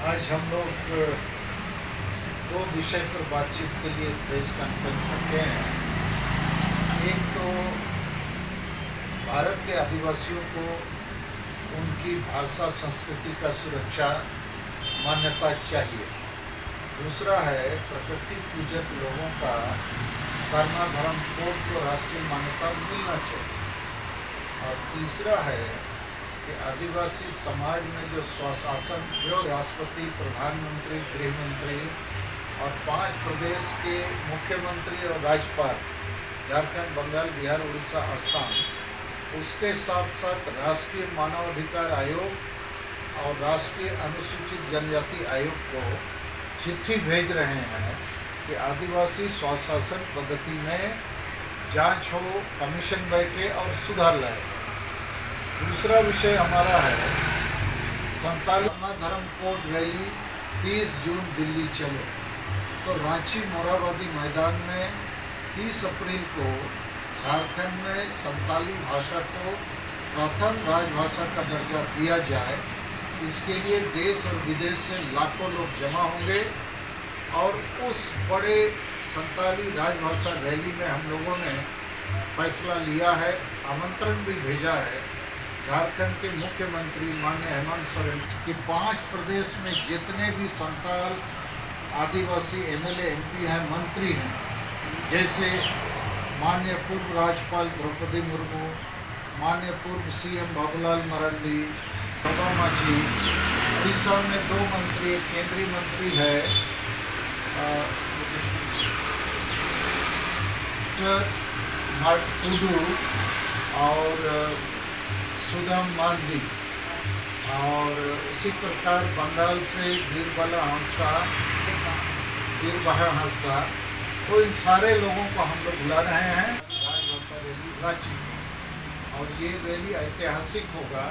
आज हम लोग दो विषय पर बातचीत के लिए प्रेस कॉन्फ्रेंस करते हैं। एक तो भारत के आदिवासियों को उनकी भाषा संस्कृति का सुरक्षा मान्यता चाहिए। दूसरा है प्रकृति पूजक लोगों का सरना धर्म कोड को राष्ट्रीय मान्यता मिलना चाहिए। और तीसरा है कि आदिवासी समाज में जो स्वशासन जो राष्ट्रपति, प्रधानमंत्री, गृह मंत्री और 5 प्रदेश के मुख्यमंत्री और राज्यपाल झारखंड, बंगाल, बिहार, उड़ीसा, असम, उसके साथ साथ राष्ट्रीय मानवाधिकार आयोग और राष्ट्रीय अनुसूचित जनजाति आयोग को चिट्ठी भेज रहे हैं कि आदिवासी स्वशासन पद्धति में जांच हो, कमीशन बैठे और सुधार लाए। दूसरा विषय हमारा है संताली धर्म कोड रैली 30 जून दिल्ली चलो। तो रांची मोरहाबादी मैदान में 30 अप्रैल को झारखंड में संताली भाषा को प्रथम राजभाषा का दर्जा दिया जाए। इसके लिए देश और विदेश से लाखों लोग जमा होंगे और उस बड़े संताली राजभाषा रैली में हम लोगों ने फैसला लिया है, आमंत्रण भी भेजा है झारखंड के मुख्यमंत्री माननीय हेमंत सोरेन कि 5 प्रदेश में जितने भी संताल आदिवासी एमएलए एमपी हैं, मंत्री हैं, जैसे माननीय पूर्व राज्यपाल द्रौपदी मुर्मू, माननीय पूर्व सीएम बाबूलाल मरांडी, बाबा मांझी, उड़ीसा में 2 मंत्री, एक केंद्रीय मंत्री है टूडू और सुदाम मांझी, और उसी प्रकार बंगाल से बीरबला हंसदा, तो इन सारे लोगों को हम लोग बुला रहे हैं राजभाषा रैली रांची में। और ये रैली ऐतिहासिक होगा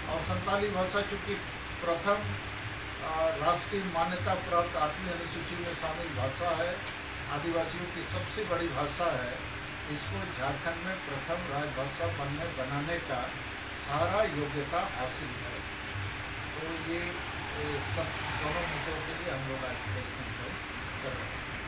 और संताली भाषा चूँकि प्रथम राष्ट्रीय मान्यता प्राप्त 8वीं अनुसूची में शामिल भाषा है, आदिवासियों की सबसे बड़ी भाषा है, इसको झारखंड में प्रथम राजभाषा बनाने का सारा योग्यता हासिल है। तो ये सब दोनों मुद्दों के लिए हम लोग आज प्रेस कॉन्फ्रेंस कर रहे हैं।